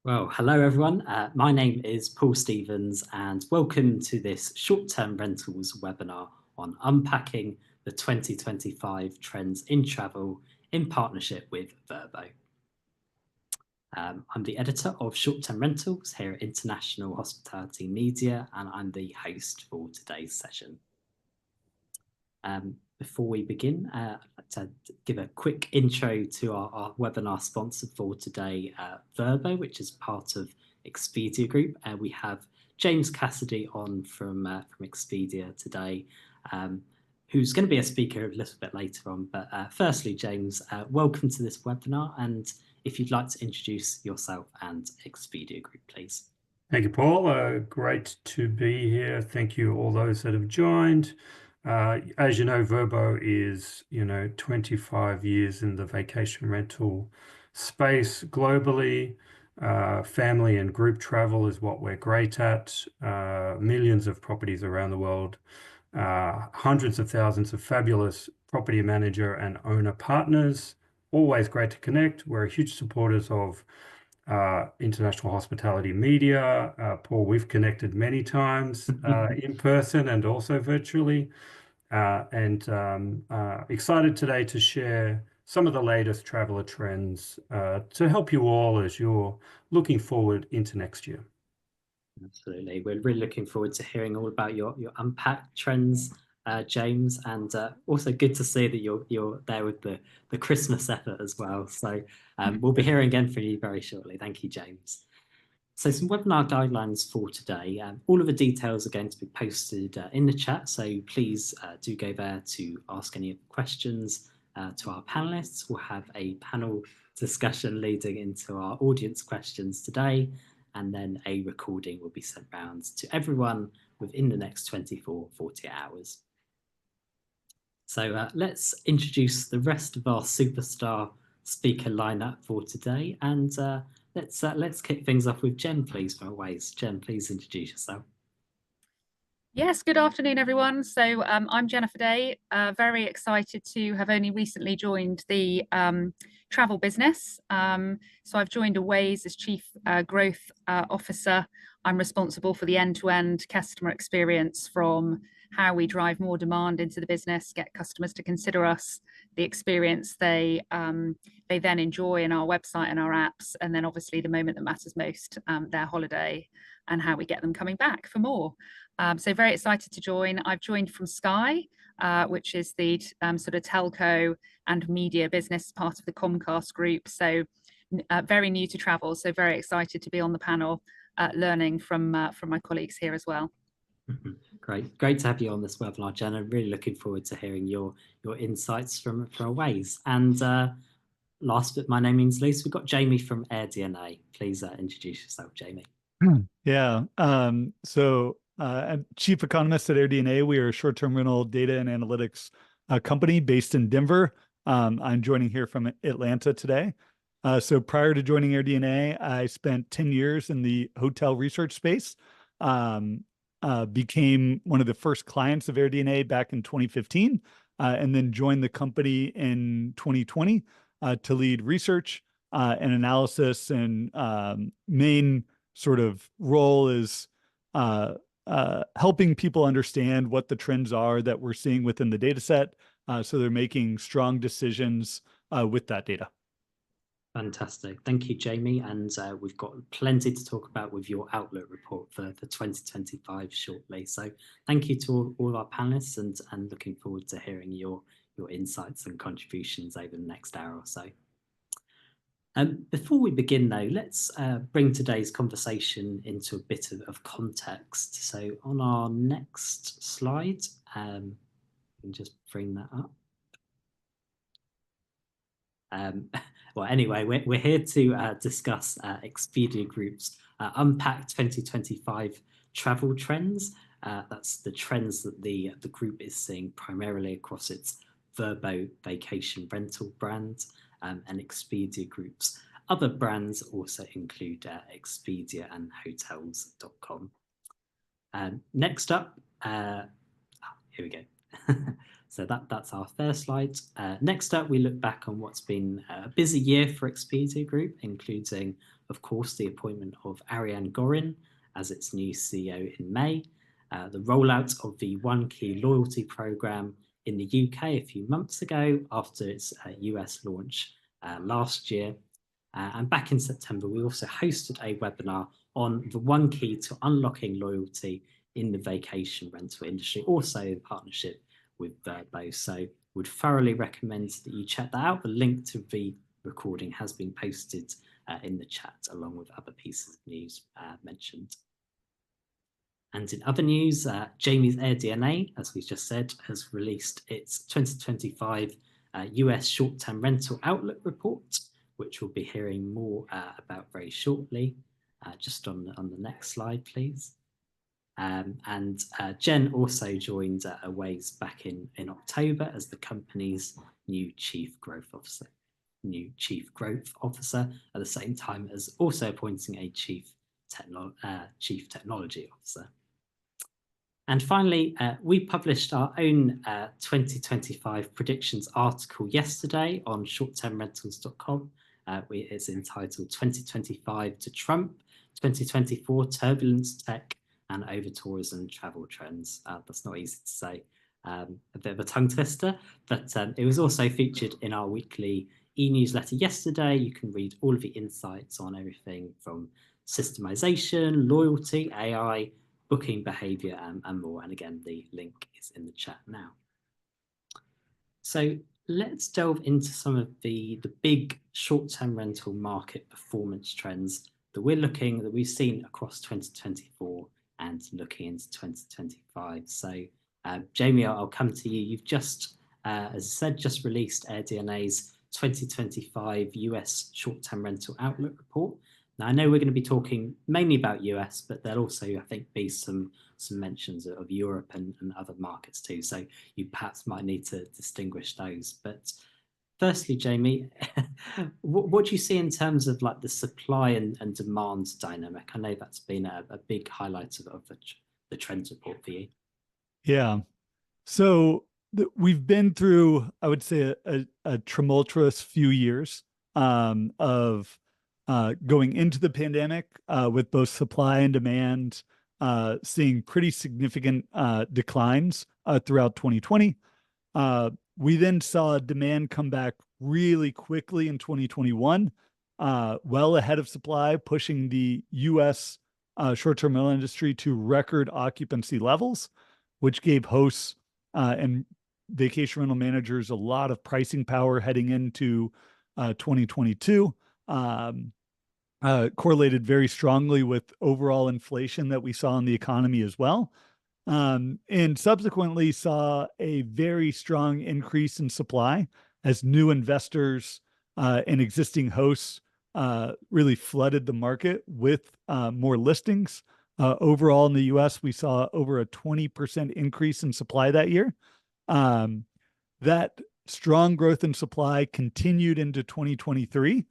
Well, hello everyone. My name is Paul Stevens and welcome to this short-term rentals webinar on unpacking the 2025 trends in travel in partnership with Vrbo. I'm the editor of short-term rentals here at International Hospitality Media, and I'm the host for today's session. Before we begin, I'd like to give a quick intro to our webinar sponsor for today, Vrbo, which is part of Expedia Group. We have James Cassidy on from Expedia today, who's going to be a speaker a little bit later on. But firstly, James, welcome to this webinar. And if you'd like to introduce yourself and Expedia Group, please. Thank you, Paul. Great to be here. Thank you all those that have joined. As you know, Vrbo is 25 years in the vacation rental space globally. Family and group travel is what we're great at. Millions of properties around the world, hundreds of thousands of fabulous property manager and owner partners. Always great to connect. We're huge supporters of International Hospitality Media. Paul, we've connected many times in person and also virtually. Excited today to share some of the latest traveler trends to help you all as you're looking forward into next year. Absolutely. We're really looking forward to hearing all about your Unpack trends, James, and also good to see that you're there with the Christmas effort as well. So we'll be hearing again from you very shortly. Thank you, James. So some webinar guidelines for today. All of the details are going to be posted in the chat, so please do go there to ask any questions to our panelists. We'll have a panel discussion leading into our audience questions today, and then a recording will be sent round to everyone within the next 24, 48 hours. So let's introduce the rest of our superstar speaker lineup for today, and let's kick things off with Jen, please, for Awaze. Jen, please introduce yourself. Yes, good afternoon, everyone. So I'm Jennifer Day, very excited to have only recently joined the travel business. So I've joined Awaze as Chief Growth Officer. I'm responsible for the end-to-end customer experience, from how we drive more demand into the business, get customers to consider us, the experience they then enjoy in our website and our apps, and then obviously the moment that matters most, their holiday, and how we get them coming back for more. So very excited to join. I've joined from Sky, which is the sort of telco and media business part of the Comcast group. So very new to travel, so very excited to be on the panel, learning from my colleagues here as well. Great to have you on this webinar, Jen. I'm really looking forward to hearing your insights from Awaze. And last but by no means least, we've got Jamie from AirDNA. Please introduce yourself, Jamie. Yeah, so I'm Chief Economist at AirDNA. We are a short-term rental data and analytics company based in Denver. I'm joining here from Atlanta today. So prior to joining AirDNA, I spent 10 years in the hotel research space. Became one of the first clients of AirDNA back in 2015, and then joined the company in 2020 to lead research and analysis, and main sort of role is helping people understand what the trends are that we're seeing within the data set, so they're making strong decisions with that data. Fantastic. Thank you, Jamie. And we've got plenty to talk about with your Outlook report for 2025 shortly. So thank you to all of our panelists, and looking forward to hearing your insights and contributions over the next hour or so. Before we begin, though, let's bring today's conversation into a bit of context. So on our next slide, we can just bring that up. Well, anyway, we're here to discuss Expedia Group's Unpack 2025 travel trends. That's the trends that the group is seeing primarily across its Vrbo vacation rental brand, and Expedia Group's other brands also include Expedia and hotels.com. Next up, here we go. So that's our first slide. Next up, we look back on what's been a busy year for Expedia Group, including of course, the appointment of Ariane Gorin as its new CEO in May, the rollout of the One Key loyalty program in the UK a few months ago after its US launch last year. And back in September, we also hosted a webinar on the One Key to unlocking loyalty in the vacation rental industry, also in partnership with Vrbo. So would thoroughly recommend that you check that out. The link to the recording has been posted in the chat, along with other pieces of news mentioned. And in other news, Jamie's AirDNA, as we just said, has released its 2025 US short-term rental outlook report, which we'll be hearing more about very shortly. Just on the next slide, please. And Jen also joined Awaze back in October as the company's new chief growth officer. At the same time as also appointing a chief technology officer. And finally, we published our own 2025 predictions article yesterday on shorttermrentals.com. It's entitled 2025 to Trump, 2024 Turbulence Tech and Over-Tourism Travel Trends. That's not easy to say, a bit of a tongue twister, but it was also featured in our weekly e-newsletter yesterday. You can read all of the insights on everything from systemization, loyalty, AI, booking behavior, and more. And again, the link is in the chat now. So let's delve into some of the big short-term rental market performance trends that we've seen across 2024 and looking into 2025. So Jamie, I'll come to you. You've just, as I said, just released AirDNA's 2025 US short-term rental outlook report. Now, I know we're going to be talking mainly about US, but there'll also, I think, be some mentions of Europe and other markets too. So you perhaps might need to distinguish those. But firstly, Jamie, what do you see in terms of like the supply and demand dynamic? I know that's been a big highlight of the trends report for you. Yeah. So we've been through, I would say, a tumultuous few years of going into the pandemic with both supply and demand seeing pretty significant declines throughout 2020. We then saw demand come back really quickly in 2021, well ahead of supply, pushing the U.S. short-term rental industry to record occupancy levels, which gave hosts and vacation rental managers a lot of pricing power heading into 2022. Correlated very strongly with overall inflation that we saw in the economy as well. And subsequently saw a very strong increase in supply as new investors and existing hosts really flooded the market with more listings. Overall in the US, we saw over a 20% increase in supply that year. That strong growth in supply continued into 2023,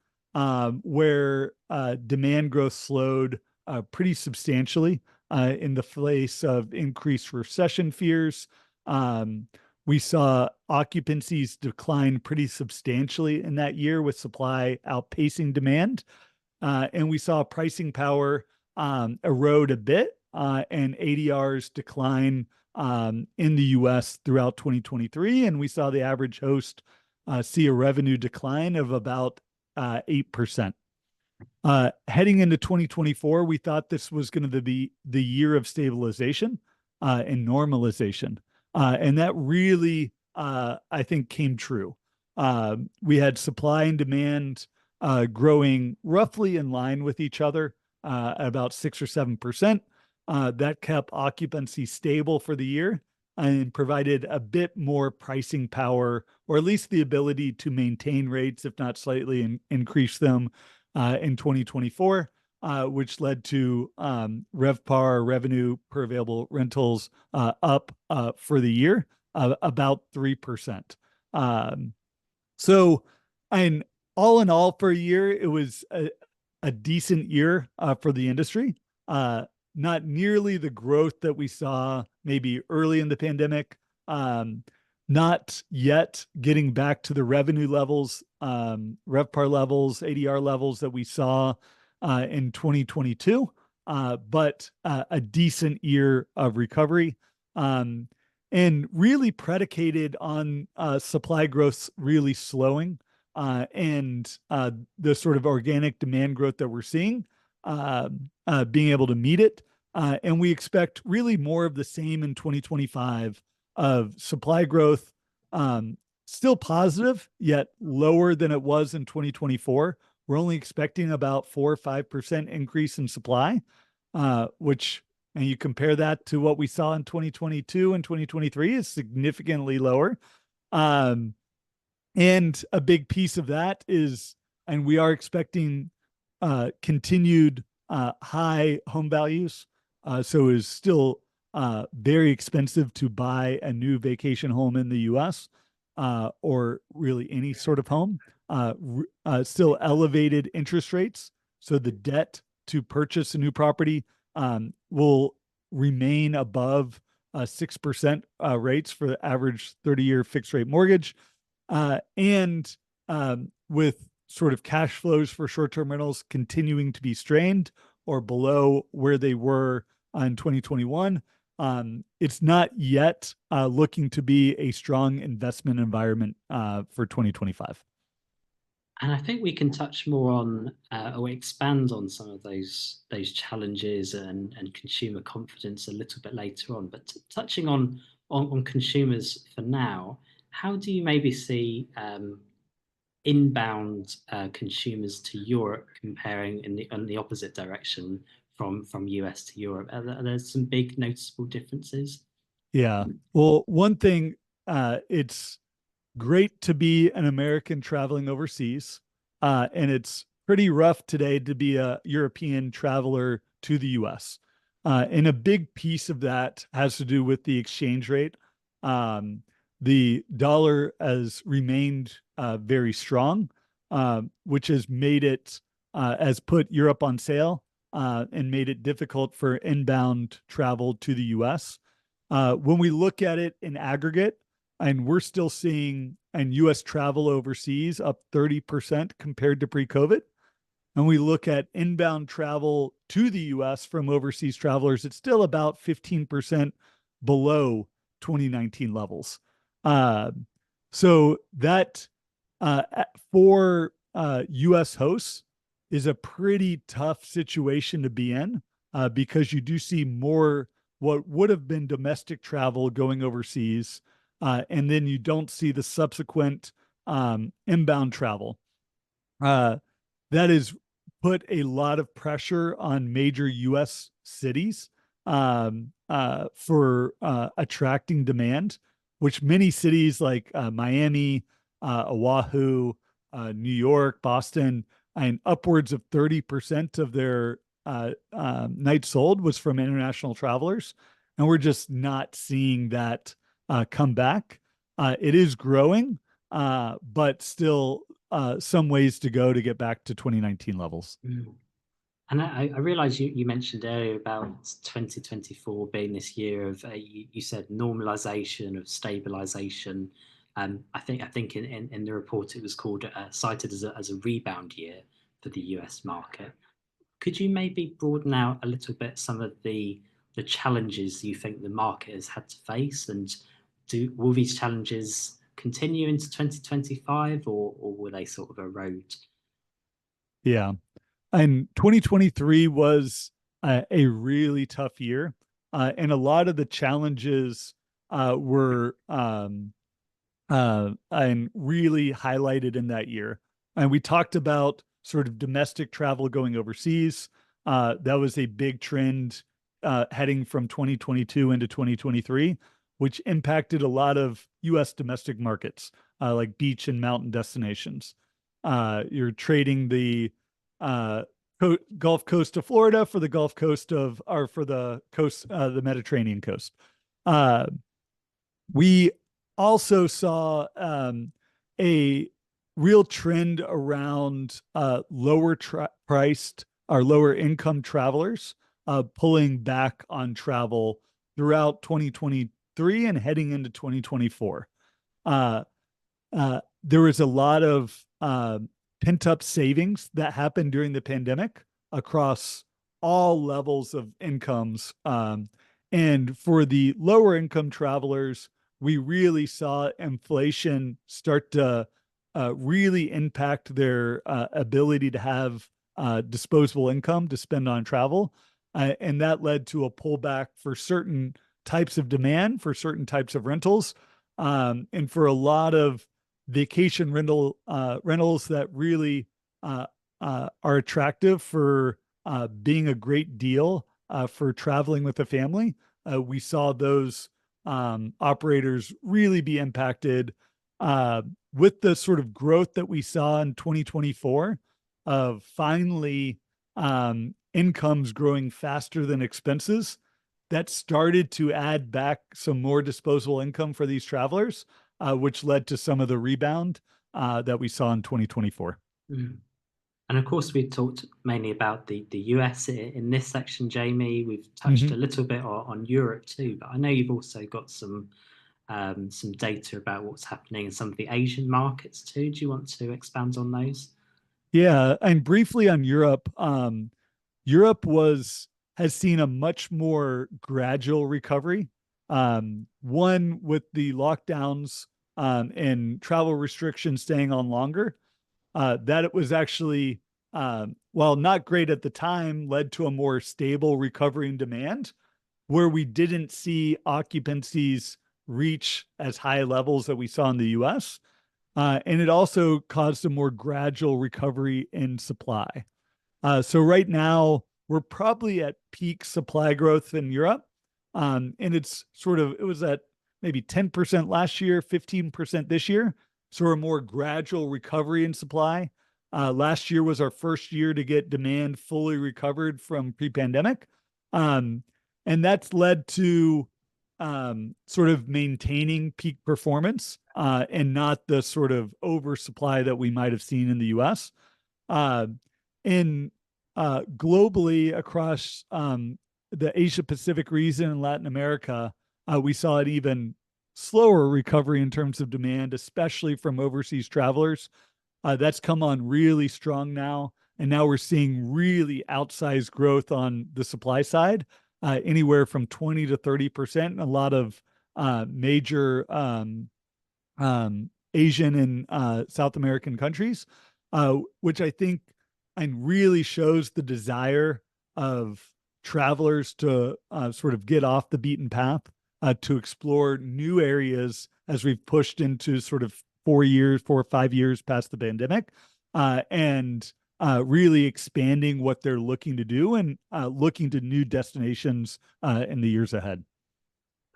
where demand growth slowed pretty substantially in the face of increased recession fears. We saw occupancies decline pretty substantially in that year with supply outpacing demand. And we saw pricing power erode a bit and ADRs decline in the US throughout 2023. And we saw the average host see a revenue decline of about 8%. Heading into 2024, we thought this was going to be the year of stabilization and normalization. And that really, I think, came true. We had supply and demand growing roughly in line with each other at about 6 or 7%. That kept occupancy stable for the year and provided a bit more pricing power, or at least the ability to maintain rates, if not slightly increase them in 2024, which led to RevPAR, revenue per available rentals, up for the year about 3%. So, and all in all, for a year, it was a decent year for the industry. Not nearly the growth that we saw maybe early in the pandemic, not yet getting back to the revenue levels, RevPAR levels, ADR levels that we saw in 2022, but a decent year of recovery, and really predicated on supply growth really slowing, and the sort of organic demand growth that we're seeing, being able to meet it. And we expect really more of the same in 2025 of supply growth, still positive, yet lower than it was in 2024. We're only expecting about 4 or 5% increase in supply, which, and you compare that to what we saw in 2022 and 2023, is significantly lower. And a big piece of that is, and we are expecting continued high home values. So it's still very expensive to buy a new vacation home in the US, or really any sort of home. Still elevated interest rates. So the debt to purchase a new property will remain above 6% rates for the average 30-year fixed rate mortgage. And with sort of cash flows for short-term rentals continuing to be strained or below where they were in 2021, it's not yet looking to be a strong investment environment for 2025. And I think we can touch more on or expand on some of those challenges and consumer confidence a little bit later on. But touching on consumers for now, how do you maybe see inbound consumers to Europe comparing in the opposite direction from US to Europe? Are there some big noticeable differences? Yeah. Well, one thing, it's great to be an American traveling overseas, and it's pretty rough today to be a European traveler to the US. And a big piece of that has to do with the exchange rate. The dollar has remained very strong, which has made it, has put Europe on sale, and made it difficult for inbound travel to the US. When we look at it in aggregate, and we're still seeing US travel overseas up 30% compared to pre-COVID. And we look at inbound travel to the US from overseas travelers, it's still about 15% below 2019 levels. So that for US hosts is a pretty tough situation to be in, because you do see more what would have been domestic travel going overseas, and then you don't see the subsequent inbound travel. That has put a lot of pressure on major US cities for attracting demand, which many cities like Miami, Oahu, New York, Boston, and upwards of 30% of their nights sold was from international travelers. And we're just not seeing that come back. It is growing, but still some ways to go to get back to 2019 levels. And I realize you mentioned earlier about 2024 being this year of, you said normalization, of stabilization. I think in the report it was called, cited as a rebound year for the US market. Could you maybe broaden out a little bit some of the challenges you think the market has had to face, and will these challenges continue into 2025, or will they sort of erode? Yeah. And 2023 was a really tough year. And a lot of the challenges were and really highlighted in that year. And we talked about sort of domestic travel going overseas. That was a big trend heading from 2022 into 2023, which impacted a lot of US domestic markets, like beach and mountain destinations. You're trading the Gulf Coast of Florida for the Gulf Coast of, or for the coast, the Mediterranean coast. We also saw a real trend around lower priced or lower income travelers pulling back on travel throughout 2023 and heading into 2024. There was a lot of pent-up savings that happened during the pandemic, across all levels of incomes. And for the lower income travelers, we really saw inflation start to really impact their ability to have disposable income to spend on travel. And that led to a pullback for certain types of demand, for certain types of rentals, and for a lot of vacation rentals that really are attractive for being a great deal for traveling with a family. We saw those operators really be impacted with the sort of growth that we saw in 2024 of finally incomes growing faster than expenses. That started to add back some more disposable income for these travelers, which led to some of the rebound that we saw in 2024. Mm. And of course, we've talked mainly about the US in this section, Jamie. We've touched a little bit on Europe too, but I know you've also got some data about what's happening in some of the Asian markets too. Do you want to expand on those? Yeah, and briefly on Europe, Europe has seen a much more gradual recovery. One with the lockdowns and travel restrictions staying on longer, that it was actually, while not great at the time, led to a more stable recovery in demand, where we didn't see occupancies reach as high levels that we saw in the US. And it also caused a more gradual recovery in supply. So right now, we're probably at peak supply growth in Europe. And it was at maybe 10% last year, 15% this year. So a more gradual recovery in supply. Last year was our first year to get demand fully recovered from pre-pandemic. And that's led to sort of maintaining peak performance and not the sort of oversupply that we might have seen in the US. Globally across the Asia Pacific region and Latin America, we saw an even slower recovery in terms of demand, especially from overseas travelers. That's come on really strong now. And now we're seeing really outsized growth on the supply side, anywhere from 20 to 30% in a lot of major Asian and South American countries, which I think and really shows the desire of travelers to sort of get off the beaten path, to explore new areas as we've pushed into sort of 4 or 5 years past the pandemic, and really expanding what they're looking to do and looking to new destinations in the years ahead.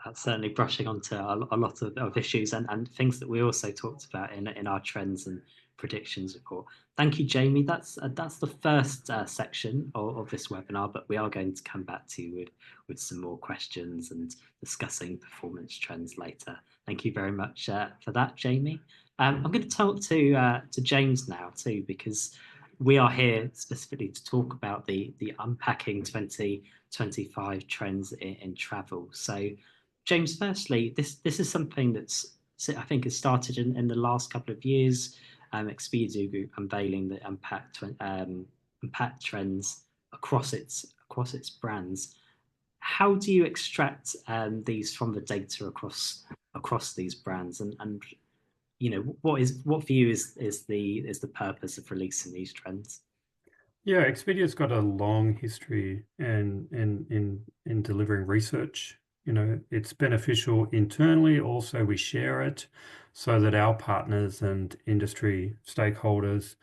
That's certainly brushing onto a lot of issues and things that we also talked about in our trends and predictions report. Thank you, Jamie. That's the first section of this webinar, but we are going to come back to you with some more questions and discussing performance trends later. Thank you very much for that, Jamie. I'm going to talk to James now too, because we are here specifically to talk about the Unpacking 2025 trends in travel. So, James, firstly, this is something that's, I think, has started in the last couple of years. Expedia Group unveiling the Unpack trends across its brands. How do you extract these from the data across these brands, and you know, what for you is the purpose of releasing these trends? Yeah, Expedia's got a long history in delivering research. You know, it's beneficial internally. Also, we share it so that our partners and industry stakeholders,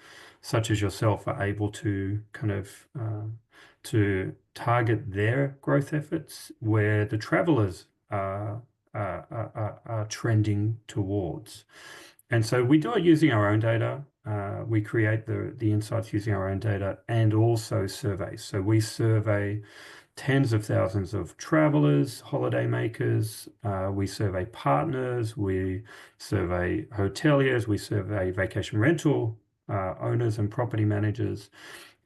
such as yourself, are able to kind of to target their growth efforts where the travelers are trending towards. And so we do it using our own data. We create the insights using our own data and also surveys. So we survey tens of thousands of travelers, holiday makers. We survey partners. We survey hoteliers. We survey vacation rental owners and property managers.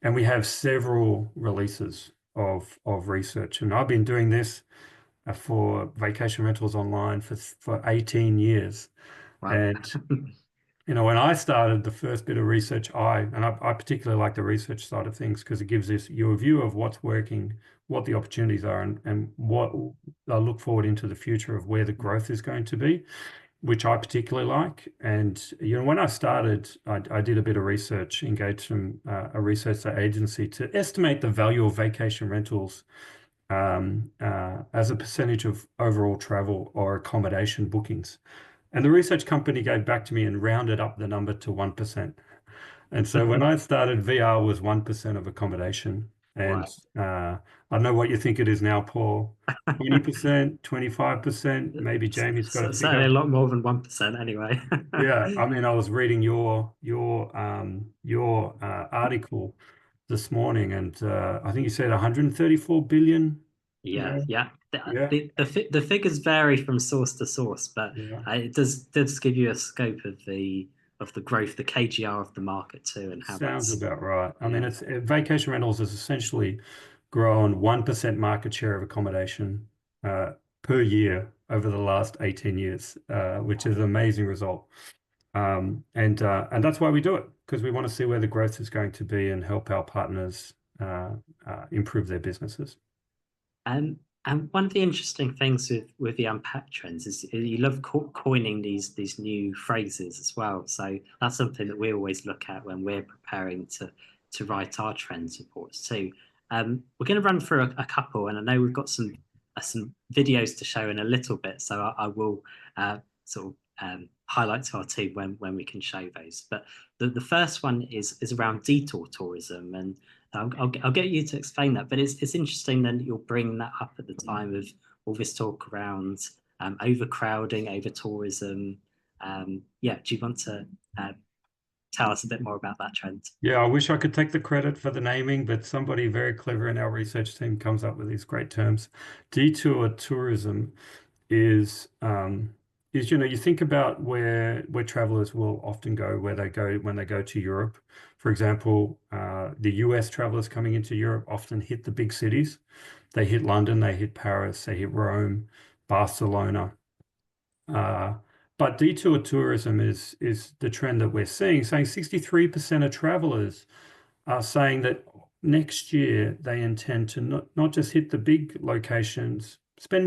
And we have several releases of research. And I've been doing this for vacation rentals online for 18 years. Wow. And you know, when I started the first bit of research, I particularly like the research side of things because it gives us you a view of what's working, what the opportunities are, and what I look forward into the future of where the growth is going to be, which I particularly like. And, you know, when I started, I did a bit of research, engaged some a research agency to estimate the value of vacation rentals as a percentage of overall travel or accommodation bookings. And the research company gave back to me and rounded up the number to 1%. And so when I started, VR was 1% of accommodation. And I don't know what you think it is now, Paul. 20%, 25%, maybe Jamie's got a Certainly a figure. lot more than 1% anyway. Yeah, I mean, I was reading your article this morning, and I think you said 134 billion. Yeah. Yeah. The figures vary from source to source, but Yeah. it does give you a scope of the growth, the KGR of the market too, and how Sounds that's about right. I mean, it's vacation rentals has essentially grown 1% market share of accommodation per year over the last 18 years, which is an amazing result. And that's why we do it, because we want to see where the growth is going to be and help our partners improve their businesses. And one of the interesting things with the Unpack trends is you love coining these new phrases as well. So that's something that we always look at when we're preparing to write our trends reports too. We're going to run through a couple, and I know we've got some videos to show in a little bit, so I will sort of highlight to our team when we can show those. But the first one is around detour tourism, and I'll get you to explain that. But it's interesting then that you'll bring that up at the time of all this talk around overcrowding, over tourism. Yeah, do you want to tell us a bit more about that trend? Yeah, I wish I could take the credit for the naming, but somebody very clever in our research team comes up with these great terms. Detour tourism is you know, you think about where travelers will often go, when they go to Europe. For example, the US travelers coming into Europe often hit the big cities. They hit London, they hit Paris, they hit Rome, Barcelona. But detour tourism is the trend that we're seeing, saying 63% of travelers are saying that next year they intend to not just hit the big locations, spend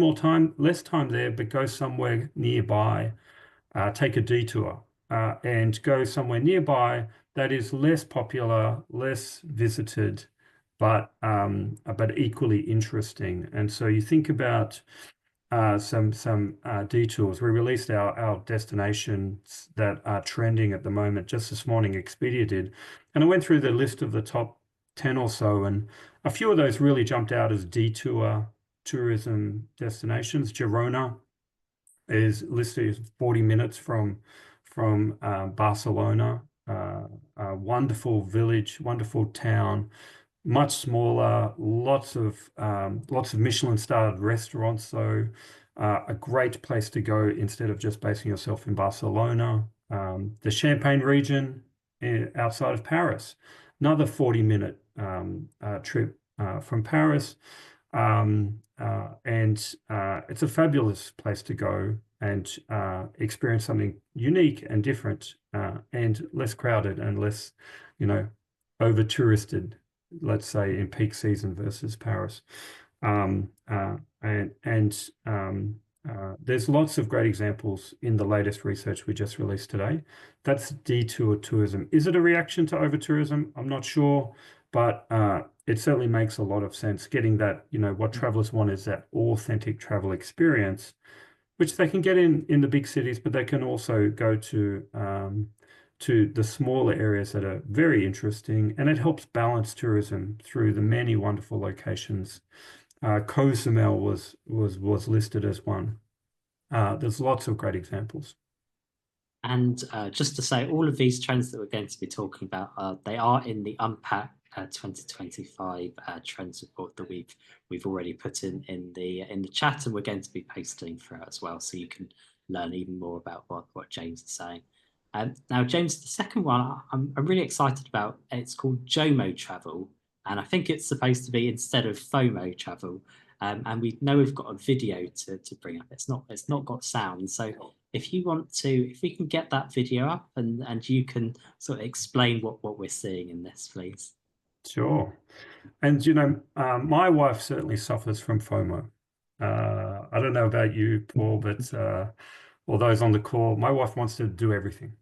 less time there, but go somewhere nearby, take a detour, and go somewhere nearby that is less popular, less visited, but equally interesting. And so you think about some detours. We released our destinations that are trending at the moment just this morning. Expedia did, and I went through the list of the top 10 or so, and a few of those really jumped out as detour tourism destinations. Girona is listed as 40 minutes from Barcelona. A wonderful village, wonderful town, much smaller, lots of Michelin-starred restaurants. So a great place to go instead of just basing yourself in Barcelona. The Champagne region outside of Paris, another 40-minute trip from Paris. And it's a fabulous place to go and experience something unique and different and less crowded and less, you know, over-touristed, let's say, in peak season versus Paris. There's lots of great examples in the latest research we just released today. That's detour tourism. Is it a reaction to over-tourism? I'm not sure, but it certainly makes a lot of sense. Getting that, you know, what travelers want is that authentic travel experience, which they can get in the big cities, but they can also go to the smaller areas that are very interesting, and it helps balance tourism through the many wonderful locations. Cozumel was listed as one. There's lots of great examples. And just to say, all of these trends that we're going to be talking about, they are in the Unpack 2025 trends report that we've already put in the chat, and we're going to be posting throughout as well, so you can learn even more about what James is saying. Now, James, the second one I'm really excited about. It's called JOMO travel, and I think it's supposed to be instead of FOMO travel. And we know we've got a video to bring up. It's not got sound, so if you want to, if we can get that video up and you can sort of explain what we're seeing in this, please. Sure. And, my wife certainly suffers from FOMO. I don't know about you, Paul, but or those on the call, my wife wants to do everything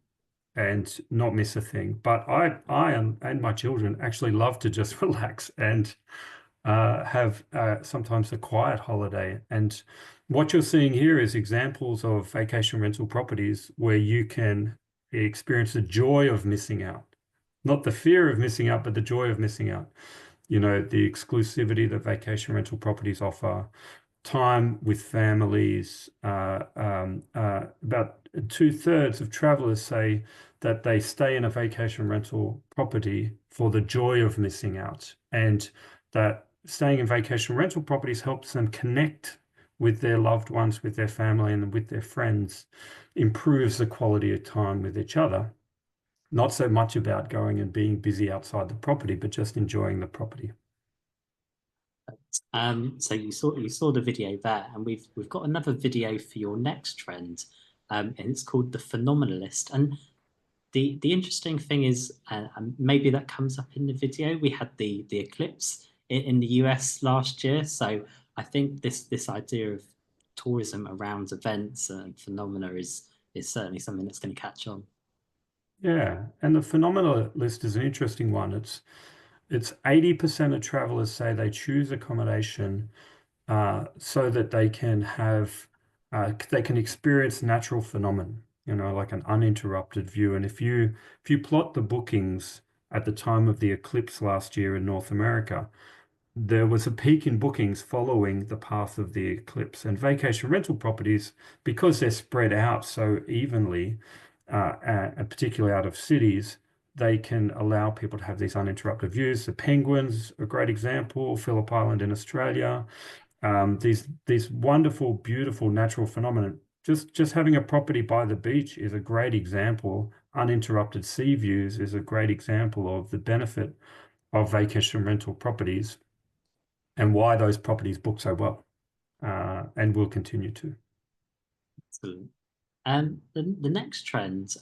and not miss a thing. But and my children actually love to just relax and have sometimes a quiet holiday. And what you're seeing here is examples of vacation rental properties where you can experience the joy of missing out. Not the fear of missing out, but the joy of missing out. The exclusivity that vacation rental properties offer, time with families. About 2/3 of travelers say that they stay in a vacation rental property for the joy of missing out, and that staying in vacation rental properties helps them connect with their loved ones, with their family, and with their friends, improves the quality of time with each other. Not so much about going and being busy outside the property, but just enjoying the property. So you saw the video there, and we've got another video for your next trend, and it's called the Phenomenalist. And the interesting thing is, maybe that comes up in the video. We had the eclipse in the US last year, so I think this idea of tourism around events and phenomena is certainly something that's going to catch on. Yeah, and the Phenomenalist is an interesting one. It's 80% of travelers say they choose accommodation so that they can experience natural phenomenon, like an uninterrupted view. And if you plot the bookings at the time of the eclipse last year in North America, there was a peak in bookings following the path of the eclipse. And vacation rental properties, because they're spread out so evenly, and particularly out of cities, they can allow people to have these uninterrupted views. The penguins, a great example, Phillip Island in Australia. These wonderful, beautiful natural phenomena. Just having a property by the beach is a great example. Uninterrupted sea views is a great example of the benefit of vacation rental properties and why those properties book so well, and will continue to. Excellent. The next trend,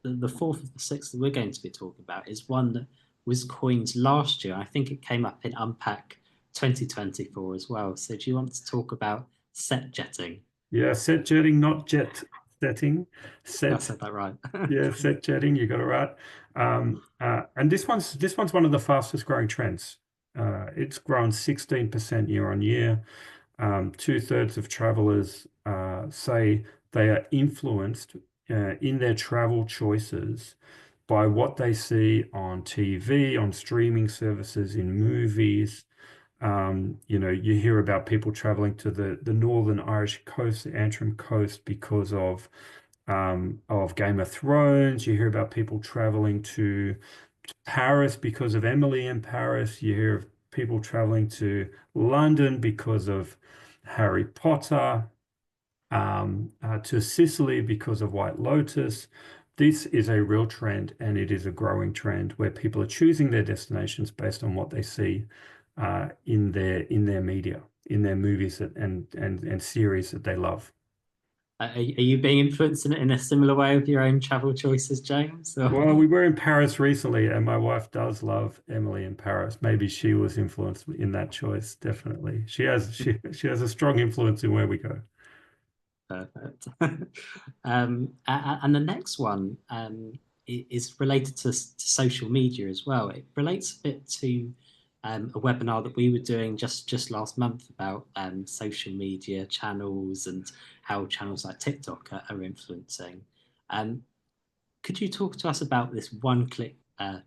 the fourth of the sixth that we're going to be talking about is one that was coined last year. I think it came up in Unpack 2024 as well. So do you want to talk about set jetting? Yeah, set jetting, not jet setting. I said that right. Yeah, set jetting, you got it right. And this one's one of the fastest growing trends. It's grown 16% year on year. 2/3 of travelers say they are influenced in their travel choices by what they see on TV, on streaming services, in movies. You hear about people traveling to the Northern Irish coast, the Antrim coast, because of Game of Thrones. You hear about people traveling to Paris because of Emily in Paris. You hear of people traveling to London because of Harry Potter, to Sicily because of White Lotus. This is a real trend, and it is a growing trend where people are choosing their destinations based on what they see in their media, in their movies and series that they love. Are you being influenced in a similar way with your own travel choices, James? Or? Well, we were in Paris recently, and my wife does love Emily in Paris. Maybe she was influenced in that choice. Definitely, she has a strong influence in where we go. Perfect. And the next one is related to social media as well. It relates a bit to a webinar that we were doing just last month about social media channels and how channels like TikTok are influencing. Could you talk to us about this one-click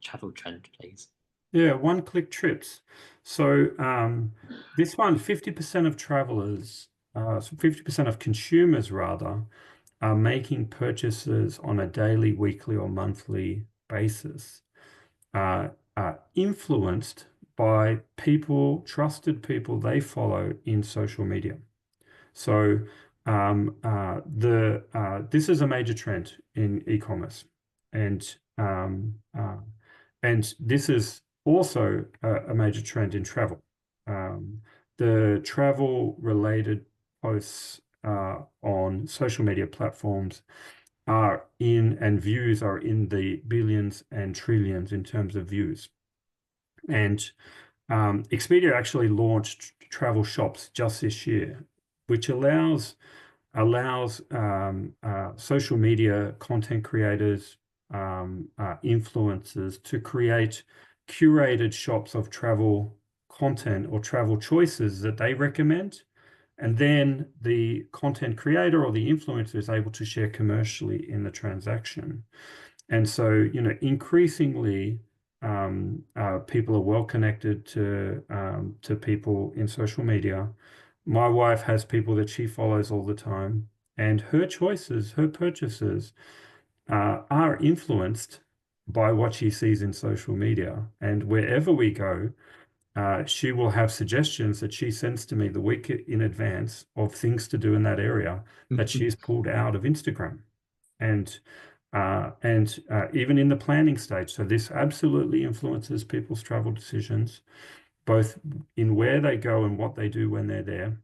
travel trend, please? Yeah, one-click trips. So this one, 50% of travelers, 50% of consumers rather, are making purchases on a daily, weekly, or monthly basis, influenced by trusted people they follow in social media. So this is a major trend in e-commerce, and this is also a major trend in travel. The travel-related posts on social media platforms are in, and views are in the billions and trillions in terms of views. And Expedia actually launched travel shops just this year, which allows social media content creators, influencers to create curated shops of travel content or travel choices that they recommend. And then the content creator or the influencer is able to share commercially in the transaction. And so, you know, increasingly, people are well connected to people in social media. My wife has people that she follows all the time, and her choices, her purchases, are influenced by what she sees in social media. And wherever we go, she will have suggestions that she sends to me the week in advance of things to do in that area that she's pulled out of Instagram. And even in the planning stage. So this absolutely influences people's travel decisions, both in where they go and what they do when they're there.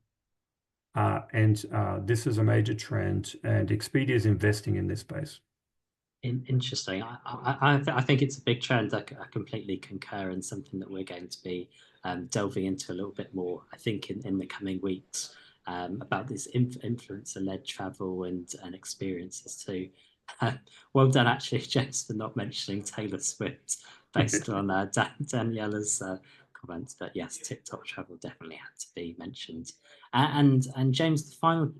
This is a major trend, and Expedia is investing in this space. Interesting. I think it's a big trend. I completely concur, and something that we're going to be delving into a little bit more, I think, in the coming weeks, about this influencer-led travel and experiences too. Well done, actually, James, for not mentioning Taylor Swift based on Daniela's comments. But yes, TikTok travel definitely had to be mentioned. And James, the final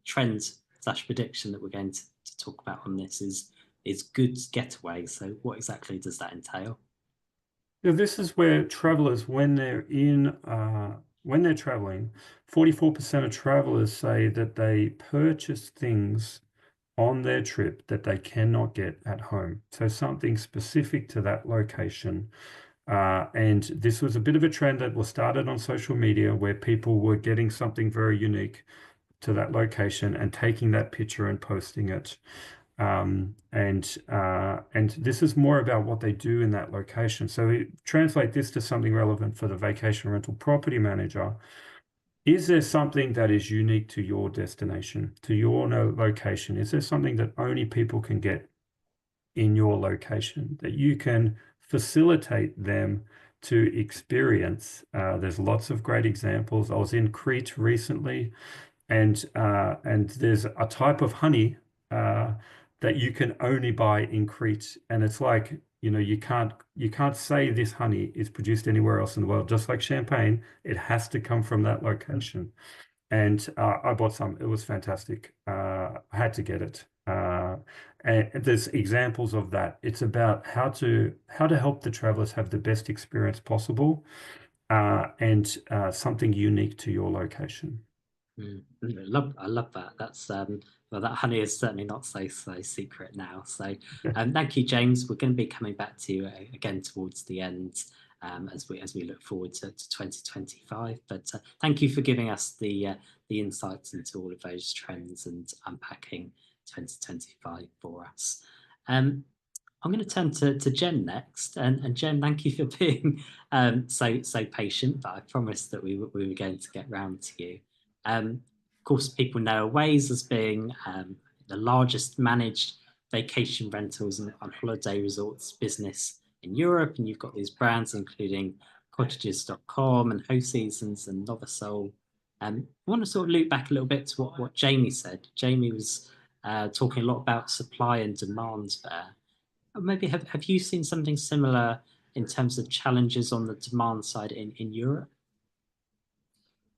trend/prediction that we're going to talk about on this is goods getaway. So what exactly does that entail? Yeah, this is where travelers, when they're traveling, 44% of travelers say that they purchase things on their trip that they cannot get at home. So something specific to that location. And this was a bit of a trend that was started on social media, where people were getting something very unique to that location and taking that picture and posting it. And this is more about what they do in that location. So translate this to something relevant for the vacation rental property manager. Is there something that is unique to your destination, to your location? Is there something that only people can get in your location that you can facilitate them to experience? There's lots of great examples. I was in Crete recently, and there's a type of honey that you can only buy in Crete, and it's like, you know, you can't say this honey is produced anywhere else in the world. Just like champagne, it has to come from that location. And I bought some. It was fantastic. I had to get it. And there's examples of that. It's about how to help the travelers have the best experience possible, and something unique to your location. I love that. That's well, that honey is certainly not so secret now. So thank you, James. We're going to be coming back to you again towards the end, as we look forward to 2025. But thank you for giving us the insights into all of those trends and unpacking 2025 for us. I'm going to turn to Jen next, and Jen, thank you for being so patient. But I promised that we were going to get round to you. Of course, people know Awaze as being the largest managed vacation rentals and holiday resorts business in Europe, and you've got these brands including cottages.com and Host Seasons and Novasol. I want to sort of loop back a little bit to what Jamie said. Jamie was talking a lot about supply and demand there. Maybe have you seen something similar in terms of challenges on the demand side in Europe?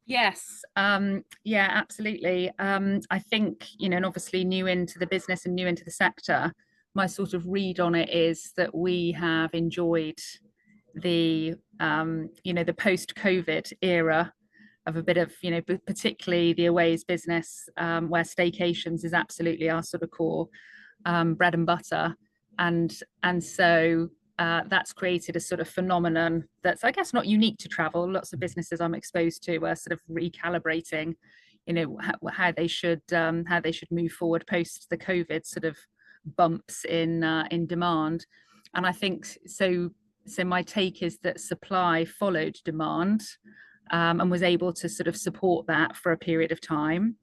Yes, yeah, absolutely. I think, you know, and obviously new into the business and new into the sector, my sort of read on it is that we have enjoyed the, you know, the post-COVID era of a bit of, you know, particularly the Awaze business, where staycations is absolutely our sort of core bread and butter. And so that's created a sort of phenomenon that's, I guess, not unique to travel. Lots of businesses I'm exposed to are sort of recalibrating, you know, how they should move forward post the COVID sort of bumps in demand. And I think so my take is that supply followed demand, and was able to sort of support that for a period of time.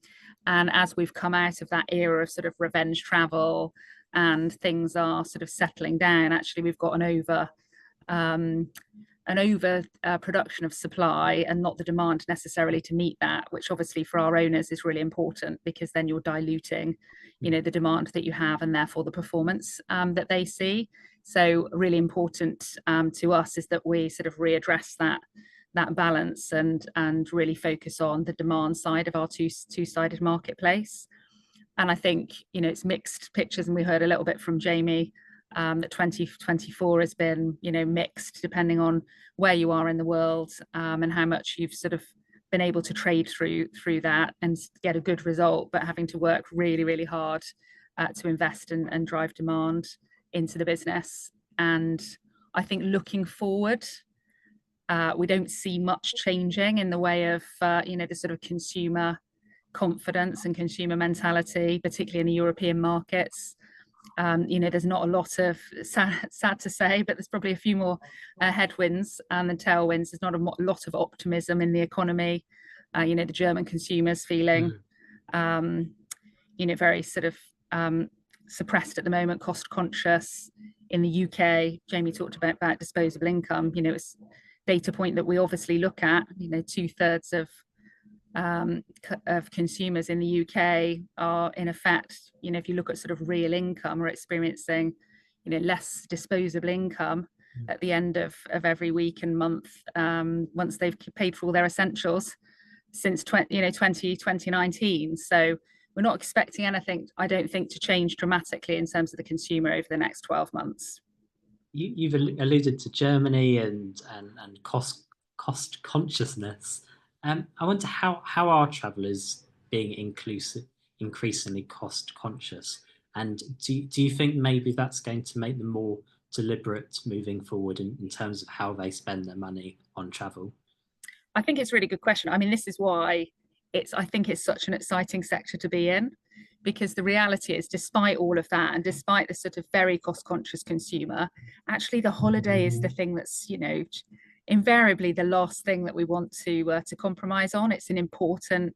And as we've come out of that era of sort of revenge travel and things are sort of settling down, actually we've got an over production of supply and not the demand necessarily to meet that, which obviously for our owners is really important, because then you're diluting, you know, the demand that you have and therefore the performance that they see. So really important to us is that we sort of readdress that balance and really focus on the demand side of our two-sided marketplace. And I think, you know, it's mixed pictures, and we heard a little bit from Jamie that 2024 has been, you know, mixed depending on where you are in the world and how much you've sort of been able to trade through that and get a good result, but having to work really, really hard to invest and drive demand into the business. And I think looking forward, we don't see much changing in the way of, you know, the sort of consumer confidence and consumer mentality, particularly in the European markets. You know, there's not a lot of, sad to say, but there's probably a few more headwinds than tailwinds. There's not a lot of optimism in the economy. You know, the German consumers feeling, you know, very sort of suppressed at the moment, cost conscious. In the UK, Jamie talked about disposable income. You know, it's data point that we obviously look at. You know, 2/3 of consumers in the UK are in effect, you know, if you look at sort of real income, are experiencing, you know, less disposable income at the end of every week and month once they've paid for all their essentials since 2019. So we're not expecting anything, I don't think, to change dramatically in terms of the consumer over the next 12 months. You've alluded to Germany and cost consciousness. I wonder how are travellers being increasingly cost conscious, and do you think maybe that's going to make them more deliberate moving forward in terms of how they spend their money on travel? I think it's a really good question. I mean, this is why I think it's such an exciting sector to be in, because the reality is, despite all of that and despite the sort of very cost conscious consumer, actually the holiday is the thing that's, you know, invariably the last thing that we want to compromise on. It's an important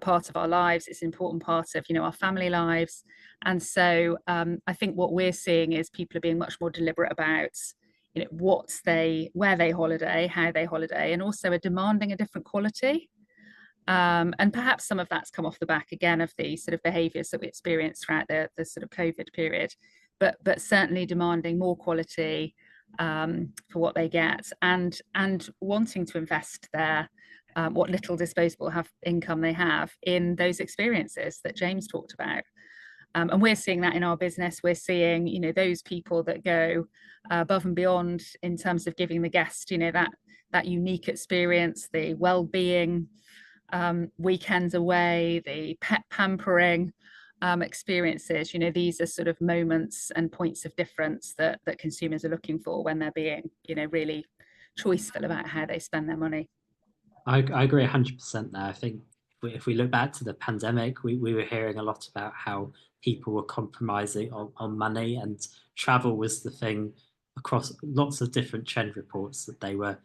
part of our lives. It's an important part of, you know, our family lives. And so I think what we're seeing is people are being much more deliberate about, you know, where they holiday, how they holiday, and also are demanding a different quality. And perhaps some of that's come off the back again of the sort of behaviours that we experienced throughout the sort of COVID period, but certainly demanding more quality for what they get, and wanting to invest their what little disposable income they have in those experiences that James talked about. And we're seeing that in our business. We're seeing, you know, those people that go above and beyond in terms of giving the guest, you know, that unique experience, the well-being, weekends away, the pet pampering experiences. You know, these are sort of moments and points of difference that consumers are looking for when they're being, you know, really choiceful about how they spend their money. I agree 100% there. I think if we look back to the pandemic, we were hearing a lot about how people were compromising on money, and travel was the thing across lots of different trend reports that they were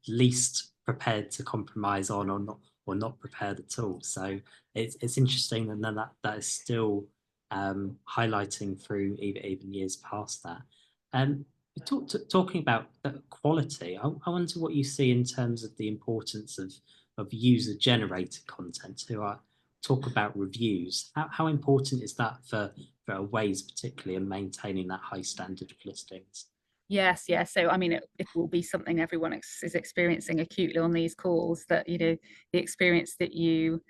least prepared to compromise on, or not prepared at all. So it's interesting that is still highlighting through even years past that. Talking about quality, I wonder what you see in terms of the importance of user-generated content. Talk about reviews. How important is that for Awaze particularly, in maintaining that high standard of listings? Yes, yeah. So I mean, it will be something everyone is experiencing acutely on these calls, that, you know, the experience that you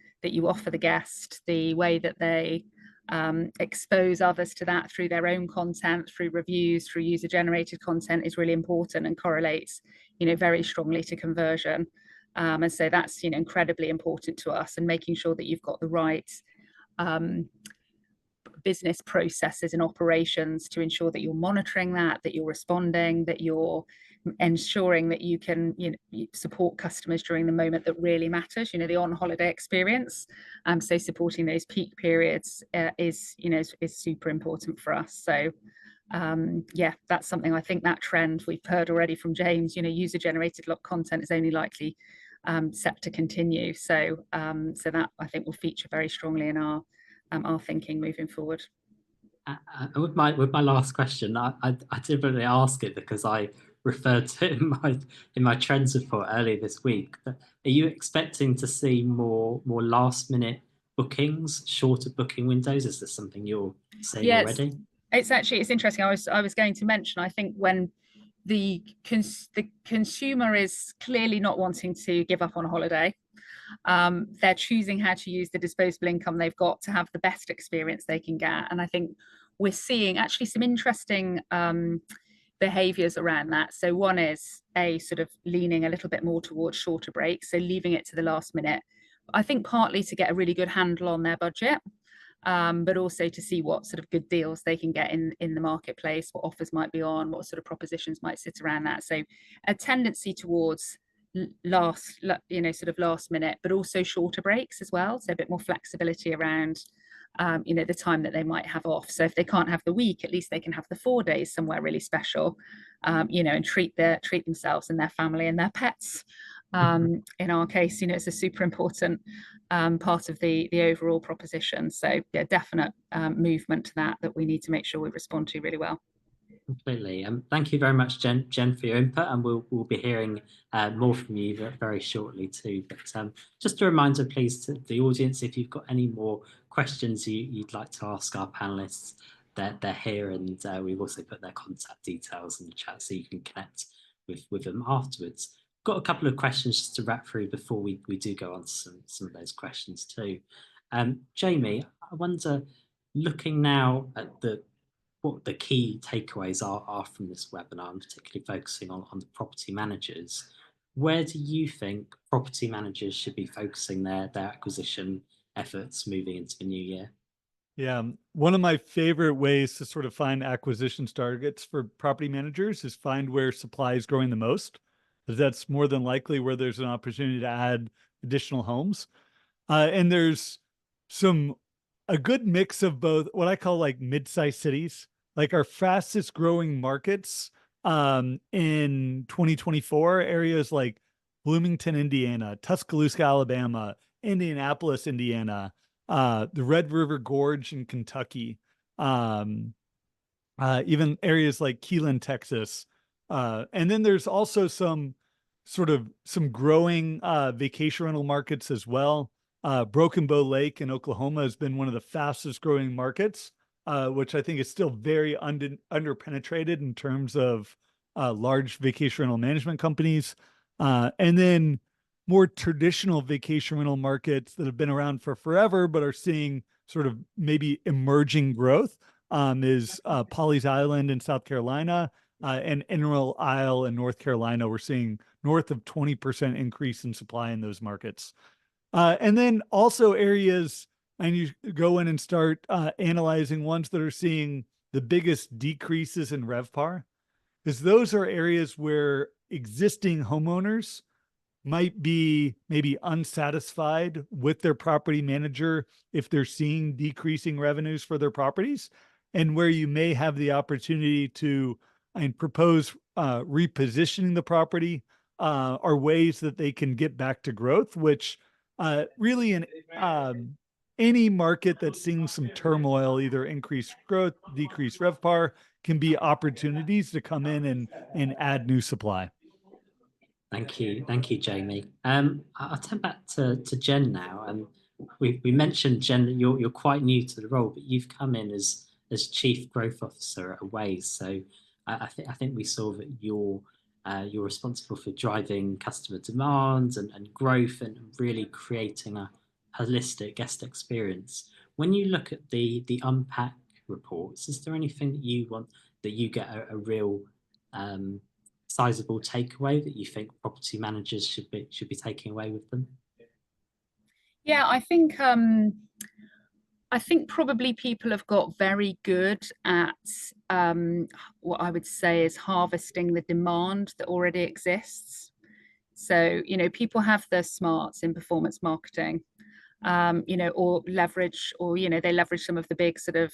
offer the guest, the way that they expose others to that through their own content, through reviews, through user-generated content, is really important and correlates, you know, very strongly to conversion. And so that's, you know, incredibly important to us, and making sure that you've got the right business processes and operations to ensure that you're monitoring that you're responding, that you're ensuring that you can, you know, support customers during the moment that really matters, you know, the on-holiday experience. So supporting those peak periods is super important for us. So yeah, that's something, I think that trend we've heard already from James, you know, user-generated content is only likely set to continue. So so that I think will feature very strongly in our thinking moving forward. With my last question, I didn't really ask it because I referred to it in my trends report earlier this week. But are you expecting to see more last minute bookings, shorter booking windows? Is this something you're seeing already? It's interesting. I was going to mention, I think when the consumer is clearly not wanting to give up on a holiday, they're choosing how to use the disposable income they've got to have the best experience they can get. And I think we're seeing actually some interesting behaviors around that. So one is a sort of leaning a little bit more towards shorter breaks, so leaving it to the last minute. I think partly to get a really good handle on their budget, but also to see what sort of good deals they can get in the marketplace, what offers might be on, what sort of propositions might sit around that. So a tendency towards last minute, but also shorter breaks as well. So a bit more flexibility around the time that they might have off. So if they can't have the week, at least they can have the 4 days somewhere really special, and treat themselves and their family and their pets. In our case, it's a super important part of the overall proposition. So yeah, definite movement to that we need to make sure we respond to really well. Completely. Thank you very much, Jen, for your input, and we'll be hearing more from you very shortly too. But just a reminder, please, to the audience, if you've got any more questions you'd like to ask our panelists, they're here, and we've also put their contact details in the chat so you can connect with them afterwards. Got a couple of questions just to wrap through before we do go on to some of those questions too. Jamie, I wonder, looking now at what the key takeaways are from this webinar, and particularly focusing on the property managers, where do you think property managers should be focusing their acquisition efforts moving into the new year? Yeah, one of my favorite ways to sort of find acquisitions targets for property managers is find where supply is growing the most, because that's more than likely where there's an opportunity to add additional homes. And there's a good mix of both what I call like mid-sized cities, like our fastest growing markets in 2024, areas like Bloomington, Indiana, Tuscaloosa, Alabama, Indianapolis, Indiana, the Red River Gorge in Kentucky, even areas like Keelan, Texas. And then there's also some growing vacation rental markets as well. Broken Bow Lake in Oklahoma has been one of the fastest growing markets, which I think is still very underpenetrated in terms of large vacation rental management companies. And then more traditional vacation rental markets that have been around for forever, but are seeing sort of maybe emerging growth, is Pawleys Island in South Carolina, and Emerald Isle in North Carolina. We're seeing north of 20% increase in supply in those markets. And then also areas, and you go in and start analyzing ones that are seeing the biggest decreases in RevPAR, because those are areas where existing homeowners might be maybe unsatisfied with their property manager if they're seeing decreasing revenues for their properties, and where you may have the opportunity to propose repositioning the property, are ways that they can get back to growth, which really in any market that's seeing some turmoil, either increased growth, decreased RevPAR, can be opportunities to come in and add new supply. Thank you, Jamie. I'll turn back to Jen now. We mentioned, Jen, that you're quite new to the role, but you've come in as Chief Growth Officer at Awaze. So I think we saw that you're responsible for driving customer demand and growth, and really creating a holistic guest experience. When you look at the Unpack reports, is there anything that you get a real sizable takeaway that you think property managers should be taking away with them? Yeah, I think probably people have got very good at what I would say is harvesting the demand that already exists. So, people have their smarts in performance marketing, or leverage, or, they leverage some of the big sort of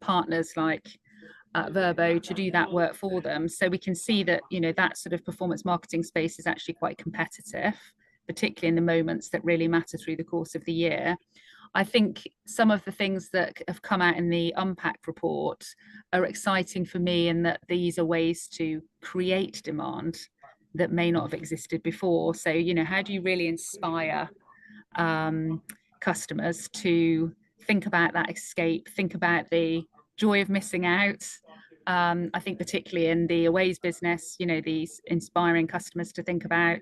partners like Vrbo to do that work for them. So we can see that, that sort of performance marketing space is actually quite competitive. particularly in the moments that really matter through the course of the year. I think some of the things that have come out in the Unpack report are exciting for me, in that these are ways to create demand that may not have existed before. So, you know, how do you really inspire customers to think about that escape, think about the joy of missing out? I think particularly in the Awaze business, you know, these inspiring customers to think about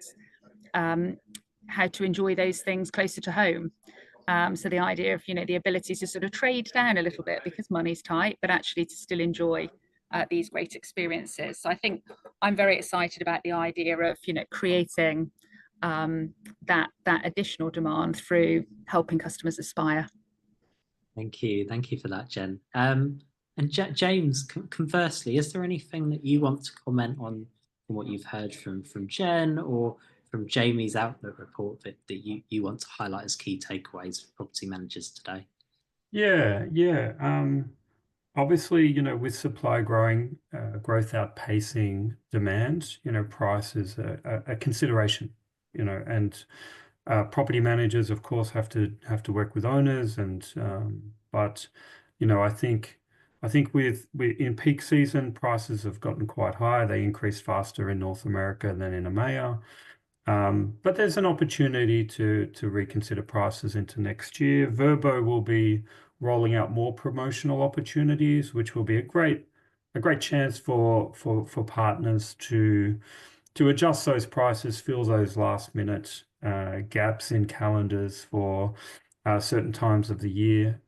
how to enjoy those things closer to home. So the idea of, you know, the ability to sort of trade down a little bit because money's tight, but actually to still enjoy these great experiences. So I think I'm very excited about the idea of, you know, creating that additional demand through helping customers aspire. Thank you for that, Jen. And James, conversely, is there anything that you want to comment on from what you've heard from Jen or from Jamie's Outlook report that you want to highlight as key takeaways for property managers today? Obviously, you know, with supply growing, growth outpacing demand, you know, price is a consideration, you know, and property managers, of course, have to work with owners, and but you know, I think with in peak season, prices have gotten quite high. They increase faster in North America than in EMEA. But there's an opportunity to reconsider prices into next year. Vrbo will be rolling out more promotional opportunities, which will be a great chance for partners to adjust those prices, fill those last minute gaps in calendars for certain times of the year.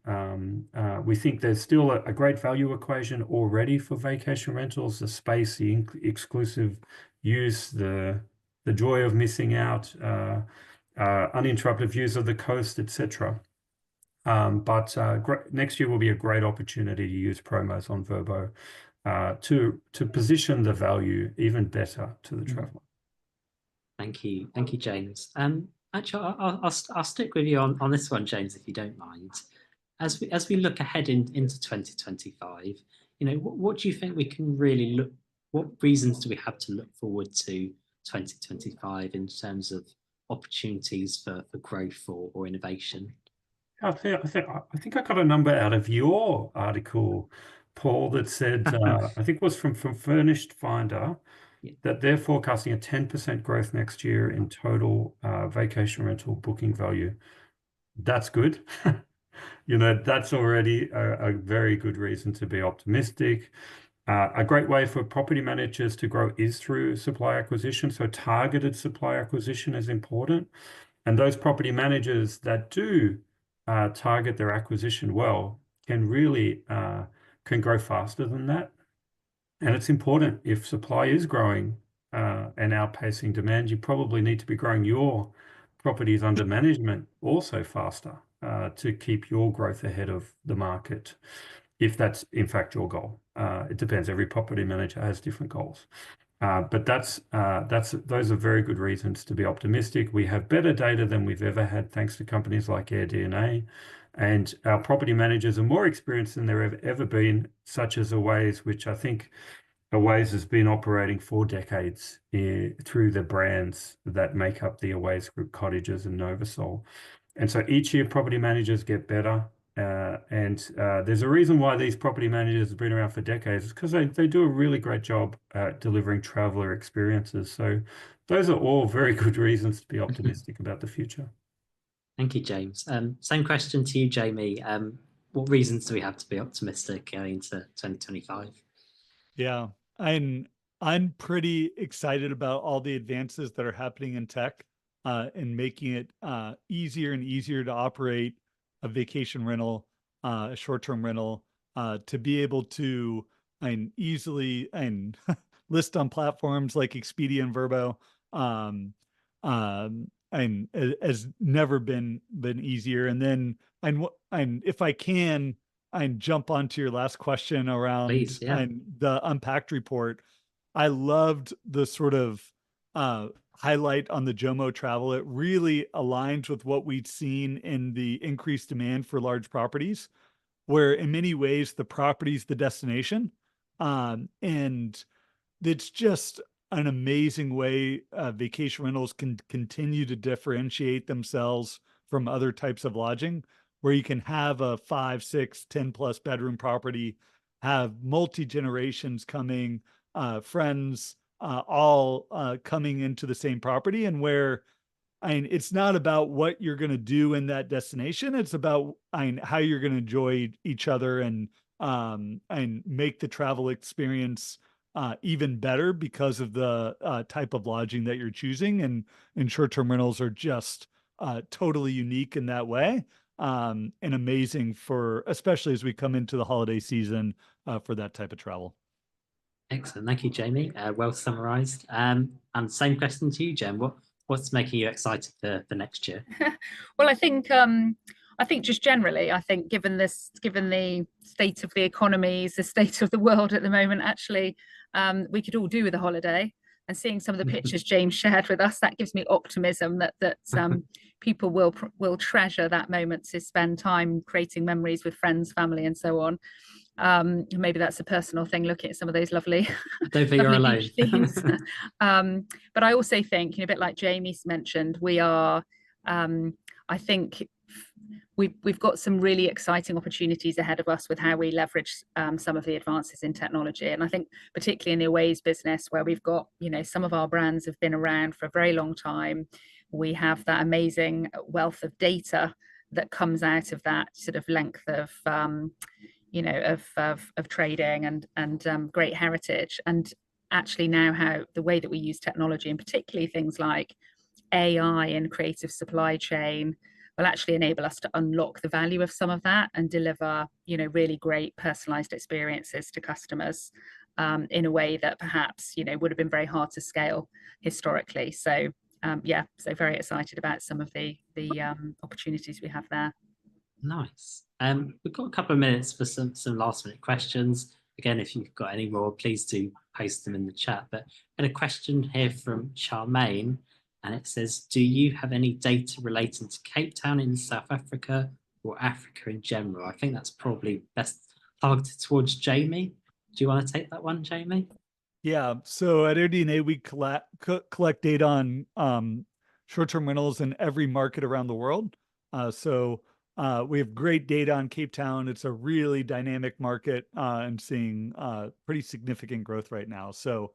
We think there's still a great value equation already for vacation rentals: the space, the exclusive use, the joy of missing out, uninterrupted views of the coast, etc. But next year will be a great opportunity to use promos on Vrbo to position the value even better to the traveller. Thank you, James. Actually, I'll stick with you on this one, James, if you don't mind. As we look ahead into 2025, you know, what do you think we can really look? What reasons do we have to look forward to 2025 in terms of opportunities for growth or innovation? I think I got a number out of your article, Paul, that said I think it was from Furnished Finder, that they're forecasting a 10% growth next year in total vacation rental booking value. That's good. You know, that's already a very good reason to be optimistic. A great way for property managers to grow is through supply acquisition. So targeted supply acquisition is important. And those property managers that do target their acquisition well can really can grow faster than that. And it's important, if supply is growing and outpacing demand, you probably need to be growing your properties under management also faster to keep your growth ahead of the market, if that's in fact your goal. It depends. Every property manager has different goals. But those are very good reasons to be optimistic. We have better data than we've ever had, thanks to companies like AirDNA, and our property managers are more experienced than they've ever been, such as Awaze, which I think Awaze has been operating for decades through the brands that make up the Awaze Group, Cottages and Novasol. And so each year property managers get better. And there's a reason why these property managers have been around for decades, because they do a really great job at delivering traveller experiences. So those are all very good reasons to be optimistic about the future. Thank you, James. Same question to you, Jamie. What reasons do we have to be optimistic going into 2025? Yeah, I'm pretty excited about all the advances that are happening in tech and making it easier and easier to operate a vacation rental, a short-term rental, to be able to easily list on platforms like Expedia and Vrbo, and has never been easier. And then, if I can, jump onto your last question around Please, yeah. The Unpacked report. I loved the sort of highlight on the JOMO travel. It really aligns with what we'd seen in the increased demand for large properties, where in many ways the property's the destination. And it's just an amazing way vacation rentals can continue to differentiate themselves from other types of lodging, where you can have a 5, 6, 10 plus bedroom property, have multi-generations coming, friends, all coming into the same property, and where it's not about what you're going to do in that destination. It's about how you're going to enjoy each other and make the travel experience even better because of the type of lodging that you're choosing. And short-term rentals are just totally unique in that way, and amazing for, especially as we come into the holiday season, for that type of travel. Excellent. Thank you, Jamie. Well summarized. And same question to you, Jen. What's making you excited for next year? Well, I think just generally, I think given the state of the economies, the state of the world at the moment, actually, we could all do with a holiday. And seeing some of the pictures James shared with us, that gives me optimism that people will treasure that moment to spend time creating memories with friends, family, and so on. Maybe that's a personal thing, looking at some of those lovely, don't think you're alone. Beach but I also think, a bit like Jamie's mentioned, we are, I think we've got some really exciting opportunities ahead of us with how we leverage some of the advances in technology. And I think particularly in the Awaze business, where we've got, some of our brands have been around for a very long time. We have that amazing wealth of data that comes out of that sort of length of of trading and great heritage. And actually now how the way that we use technology, and particularly things like AI and creative supply chain, will actually enable us to unlock the value of some of that and deliver, really great personalized experiences to customers in a way that perhaps, would have been very hard to scale historically. So so very excited about some of the opportunities we have there. Nice. We've got a couple of minutes for some last minute questions. Again, if you've got any more, please do post them in the chat. But I had a question here from Charmaine, and it says, do you have any data relating to Cape Town in South Africa or Africa in general? I think that's probably best targeted towards Jamie. Do you want to take that one, Jamie? Yeah. So at AirDNA, we collect data on short-term rentals in every market around the world. So we have great data on Cape Town. It's a really dynamic market and seeing pretty significant growth right now. So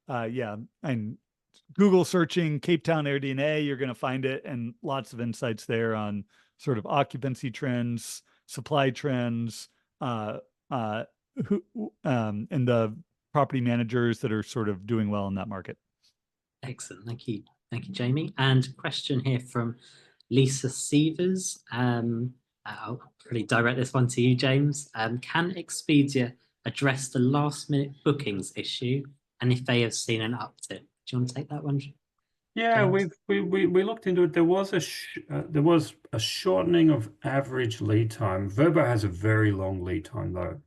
and Google searching Cape Town AirDNA, you're going to find it, and lots of insights there on sort of occupancy trends, supply trends, and the property managers that are sort of doing well in that market. Excellent. Thank you, Jamie. And question here from Lisa Sievers. I'll really direct this one to you, James. Can Expedia address the last minute bookings issue, and if they have seen an uptick? Do you want to take that one? Yeah, we looked into it. There was a shortening of average lead time. Vrbo has a very long lead time though.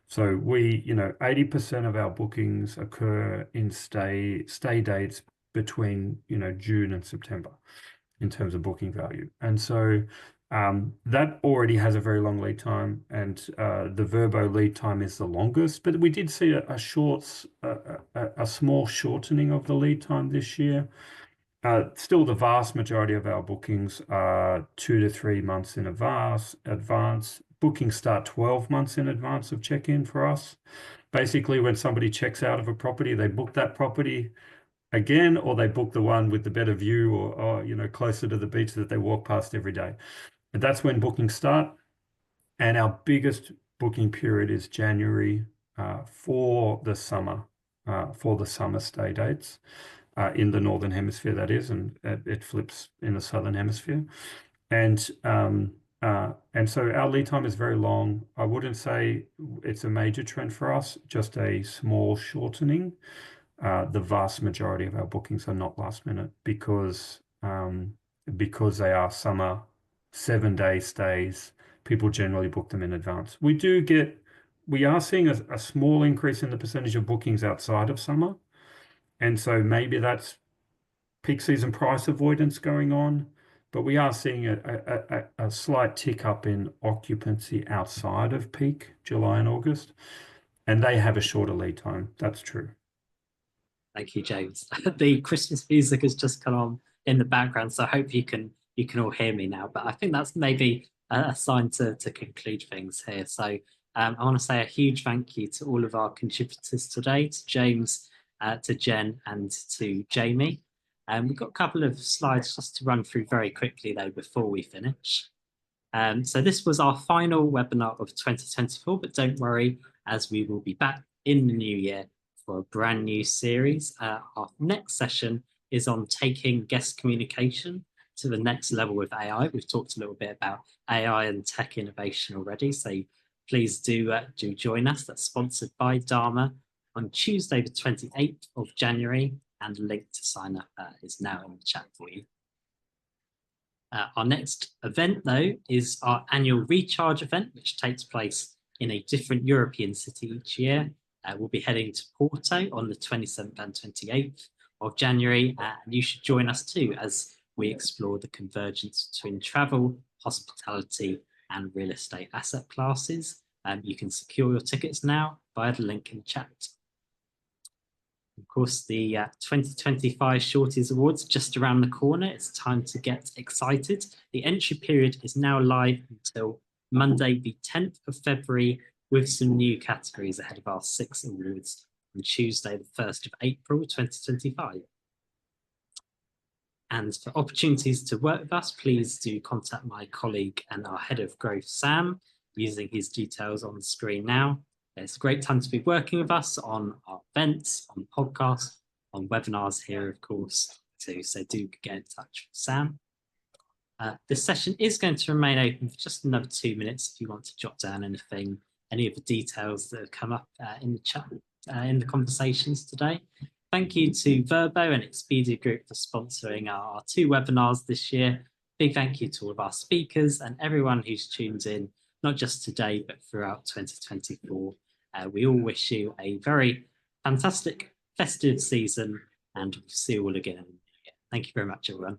So 80% of our bookings occur in stay dates between, June and September in terms of booking value. And so that already has a very long lead time, and the Vrbo lead time is the longest. But we did see a small shortening of the lead time this year. Still, the vast majority of our bookings are 2 to 3 months in advance. Bookings start 12 months in advance of check-in for us. Basically, when somebody checks out of a property, they book that property again, or they book the one with the better view or closer to the beach that they walk past every day. And that's when bookings start. And our biggest booking period is January for the summer stay dates in the Northern Hemisphere, that is, and it flips in the Southern Hemisphere. And so our lead time is very long. I wouldn't say it's a major trend for us, just a small shortening. The vast majority of our bookings are not last minute because they are summer 7-day stays. People generally book them in advance. We are seeing a small increase in the percentage of bookings outside of summer. And so maybe that's peak season price avoidance going on, but we are seeing a slight tick up in occupancy outside of peak, July and August, and they have a shorter lead time. That's true. Thank you, James. The Christmas music has just come on in the background, so I hope you can all hear me now. But I think that's maybe a sign to conclude things here. So I want to say a huge thank you to all of our contributors today, to James, to Jen, and to Jamie. We've got a couple of slides just to run through very quickly, though, before we finish. So this was our final webinar of 2024, but don't worry, as we will be back in the new year for a brand new series. Our next session is on taking guest communication to the next level with AI. We've talked a little bit about AI and tech innovation already, so please do join us. That's sponsored by Dharma on Tuesday, the 28th of January, and the link to sign up is now in the chat for you. Our next event, though, is our annual Recharge event, which takes place in a different European city each year. We'll be heading to Porto on the 27th and 28th of January, and you should join us too as we explore the convergence between travel, hospitality, and real estate asset classes. You can secure your tickets now via the link in the chat. Of course, the 2025 Shorties Awards just around the corner. It's time to get excited. The entry period is now live until Monday, the 10th of February, with some new categories ahead of our 6 awards on Tuesday, the 1st of April, 2025. And for opportunities to work with us, please do contact my colleague and our head of growth, Sam, using his details on the screen now. It's a great time to be working with us on our events, on podcasts, on webinars here, of course, too. So do get in touch with Sam. This session is going to remain open for just another 2 minutes if you want to jot down anything, any of the details that have come up in the chat, in the conversations today. Thank you to Vrbo and Expedia Group for sponsoring our 2 webinars this year. Big thank you to all of our speakers and everyone who's tuned in, not just today, but throughout 2024. We all wish you a very fantastic festive season, and we'll see you all again in the new year. Thank you very much, everyone.